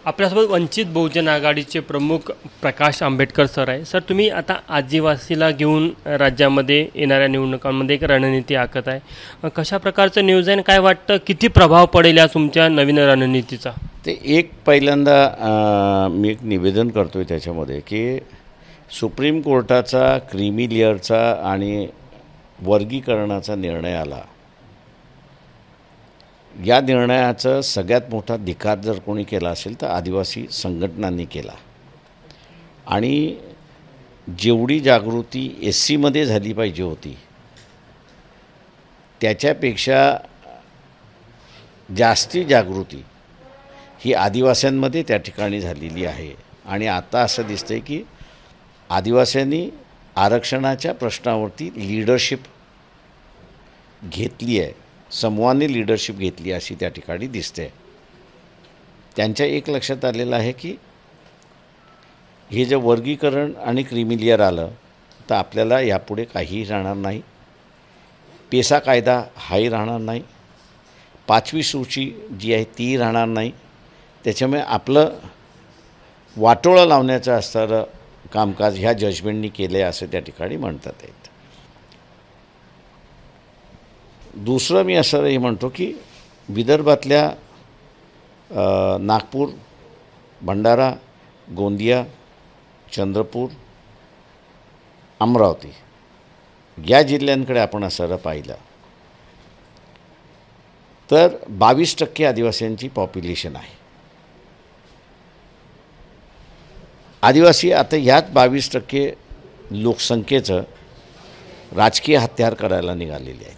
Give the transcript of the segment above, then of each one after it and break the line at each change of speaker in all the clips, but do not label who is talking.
आपल्यासोबत वंचित बहुजन आघाडीचे प्रमुख प्रकाश आंबेडकर सर आहे। सर, तुम्ही आता आदिवासीला घेऊन राज्यामध्ये येणाऱ्या निवडणुकांमध्ये एक रणनीती आखत आहे। कशा प्रकारचं नियोजन, काय वाटतं, किती प्रभाव पडेल या तुमच्या नवीन रणनीतीचा?
ते एक पहिल्यांदा मी एक निवेदन करतोय त्याच्यामध्ये की सुप्रीम कोर्टाचा क्रीमी लेअरचा आणि वर्गीकरणाचा निर्णय आला। या निर्णयाचा सगळ्यात मोठा धिक्कार जर कोणी केला असेल तर आदिवासी संघटनांनी केला। आणि जेवढी जागृती SCमध्ये झाली पाहिजे होती त्याच्यापेक्षा जास्ती जागृती ही आदिवासींमध्ये त्या ठिकाणी झालेली आहे। आणि आता असं दिसतंय की आदिवासींनी आरक्षणाच्या प्रश्नावरती लीडरशिप घेतली आहे, समूहाने लीडरशिप घेतली अशी त्या ठिकाणी दिसते। त्यांच्या एक लक्षात आलेलं आहे की हे जे वर्गीकरण आणि क्रीमी लेअर आलं तर आपल्याला यापुढे काहीही राहणार नाही। पेसा कायदा हाही राहणार नाही, 5वी सूची जी आहे ती राहणार नाही। त्याच्यामुळे आपलं वाटोळं लावण्याचं असणारं कामकाज ह्या जजमेंटनी केलं आहे असं त्या ठिकाणी म्हणतात आहेत। दुसरं मी असंही म्हणतो की विदर्भातल्या नागपूर, भंडारा, गोंदिया, चंद्रपूर, अमरावती या जिल्ह्यांकडे आपण असं पाहिलं तर 22% आदिवासींची पॉप्युलेशन आहे। आदिवासी आता ह्याच 22% लोकसंख्येचं राजकीय हत्यार करायला निघालेले आहेत।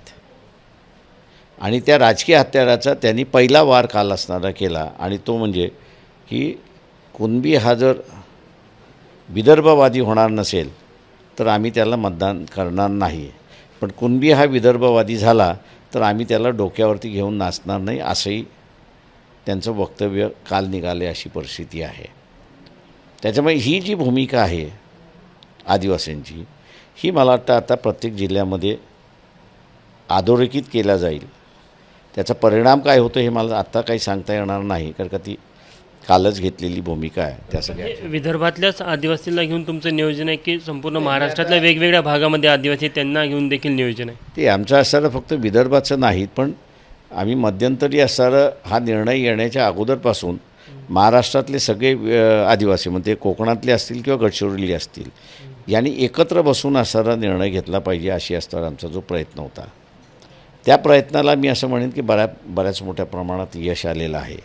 आणि त्या राजकीय हत्याराचा त्यांनी पहिला वार काल असणारा केला आणि तो म्हणजे की कुणबी हा जर विदर्भवादी होणार नसेल तर आम्ही त्याला मतदान करणार नाही, पण कुणबी हा विदर्भवादी झाला तर आम्ही त्याला डोक्यावरती घेऊन नाचणार नाही असंही त्यांचं वक्तव्य काल निघाले अशी परिस्थिती आहे। त्याच्यामुळे ही जी भूमिका आहे आदिवासींची ही मला वाटतं आता प्रत्येक जिल्ह्यामध्ये अधोरेखित केला जाईल। त्याचा परिणाम काय होतो हे मला आत्ता काही सांगता येणार नाही, कारण का ती कालच घेतलेली भूमिका आहे। त्या सगळ्या
विदर्भातल्याच आदिवासीला घेऊन तुमचं नियोजन आहे की संपूर्ण महाराष्ट्रातल्या वेगवेगळ्या भागामध्ये आदिवासी त्यांना घेऊन देखील नियोजन आहे? ते
आमचं असणारं फक्त विदर्भाचं नाहीत, पण आम्ही मध्यंतरी असणारं हा निर्णय येण्याच्या अगोदरपासून महाराष्ट्रातले सगळे आदिवासी म्हणजे कोकणातले असतील किंवा गडचिरोली असतील यांनी एकत्र बसून असणारा निर्णय घेतला पाहिजे अशी असणारा आमचा जो प्रयत्न होता। त्या प्रयत्नाला मी असं म्हणेन की बऱ्याच मोठ्या प्रमाणात यश आलेलं आहे।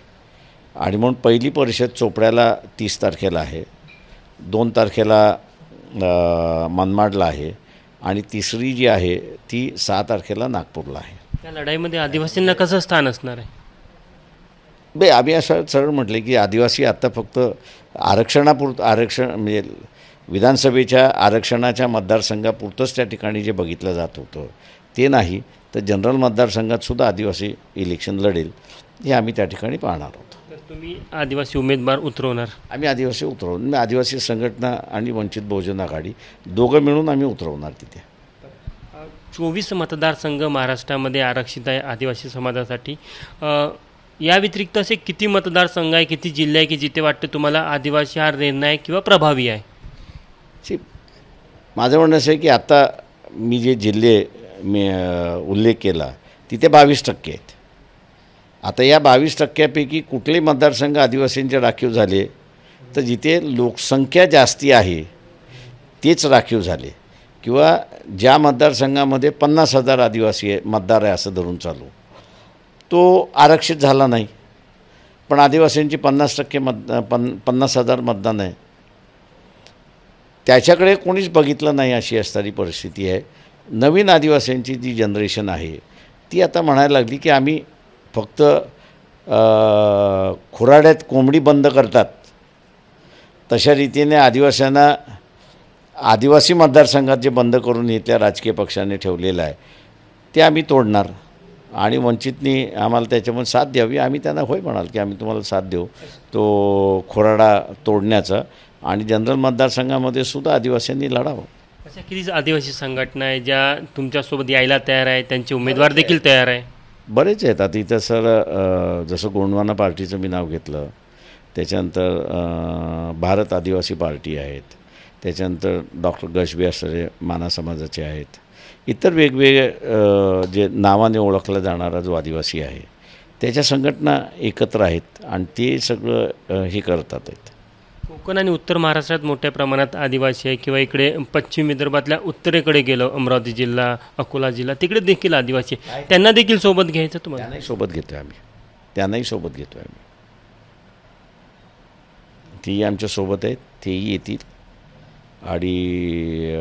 आणि म्हणून पहिली परिषद चोपड्याला 30 तारखेला आहे, 2 तारखेला मनमाडला आहे आणि तिसरी जी आहे ती 6 तारखेला नागपूरला आहे।
या लढाईमध्ये आदिवासींना कसं स्थान असणार आहे?
आम्ही असं सरळ म्हटले की आदिवासी आत्ता फक्त आरक्षण म्हणजे विधानसभेच्या आरक्षणाच्या मतदारसंघापुरतंच त्या ठिकाणी जे बघितलं जात होतं ते नाही, तर जनरल मतदारसंघातसुद्धा आदिवासी इलेक्शन लढेल हे आम्ही त्या ठिकाणी पाहणार आहोत।
तर तुम्ही आदिवासी उमेदवार उतरवणार?
आम्ही आदिवासी उतरवून आदिवासी संघटना आणि वंचित बहुजन आघाडी दोघं मिळून आम्ही उतरवणार तिथे।
24 मतदारसंघ महाराष्ट्रामध्ये आरक्षित आहे आदिवासी समाजासाठी। या व्यतिरिक्त असे किती मतदारसंघ आहे, किती जिल्हे आहे की जिथे वाटते तुम्हाला आदिवासी हा निर्णायक किंवा प्रभावी आहे?
माझं म्हणणं असं आहे की आता मी जे जिल्हे मी उल्लेख केला तिथे 22% आहेत। आता या 22%पैकी कुठले मतदारसंघ आदिवासींचे राखीव झाले तर जिथे लोकसंख्या जास्ती आहे तेच राखीव झाले, किंवा ज्या मतदारसंघामध्ये 50,000 आदिवासी मतदार आहे असं धरून चालू तो आरक्षित झाला नाही, पण आदिवासींची 50,000 मतदान आहे त्याच्याकडे कोणीच बघितलं नाही अशी असणारी परिस्थिती आहे। नवीन आदिवासींची जी जनरेशन आहे ती आता म्हणायला लागली की आम्ही फक्त खुराड्यात कोंबडी बंद करतात तशा रीतीने आदिवासींना आदिवासी मतदारसंघात जे बंद करून इथल्या राजकीय पक्षाने ठेवलेलं आहे ते आम्ही तोडणार आणि वंचितनी आम्हाला त्याच्यामध्ये साथ द्यावी। आम्ही त्यांना होय म्हणाल की आम्ही तुम्हाला साथ देऊ तो खुराडा तोडण्याचा, आणि जनरल मतदारसंघामध्ये सुद्धा आदिवासींनी लढावं।
अशा किती आदिवासी संघटना आहे ज्या तुमच्यासोबत यायला तयार आहे, त्यांचे उमेदवार देखील तयार आहे?
बरेच आहेत। आता इथं सर जसं गोंडवाना पार्टीचं मी नाव घेतलं त्याच्यानंतर भारत आदिवासी पार्टी आहेत, त्याच्यानंतर डॉक्टर गशबी असरे माना समाजाचे आहेत, इतर वेगवेगळे जे नावाने ओळखला जाणारा जो आदिवासी आहे त्याच्या संघटना एकत्र आहेत आणि ते सगळं हे करतात आहेत.
कोकण आणि उत्तर महाराष्ट्रात मोठ्या प्रमाणात आदिवासी आहे किंवा इकडे पश्चिम विदर्भातल्या उत्तरेकडे गेलं, अमरावती जिल्हा, अकोला जिल्हा, तिकडे देखील आदिवासी आहे. त्यांना देखील सोबत घ्यायचं तुम्हाला?
त्यांनाही सोबत घेतो आहे आम्ही, त्यांनाही सोबत घेतो आहे आम्ही. तेही आमच्यासोबत आहेत, तेही येतील. आणि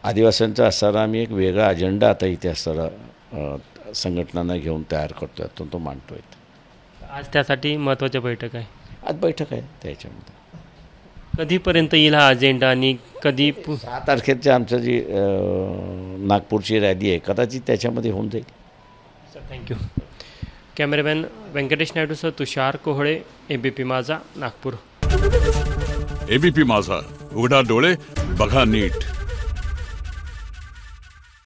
आदिवासींचा असणारा आम्ही एक वेगळा अजेंडा आता इथे असणारा संघटनांना घेऊन तयार करतो आहे, तो मांडतो आहे.
आज त्यासाठी महत्त्वाची बैठक आहे.
आज बैठक आहे त्याच्यामध्ये.
कधीपर्यंत येईल हा अजेंडा आणि कधी
6 तारखेची आमचं जी नागपूरची रॅली आहे कदाचित त्याच्यामध्ये होऊन जाईल.
Thank you. Cameraman Venkatesh Naidu sir, Tushar Kohale, ABP Majha, Nagpur.
ABP माझा, उघडा डोळे बघा नीट.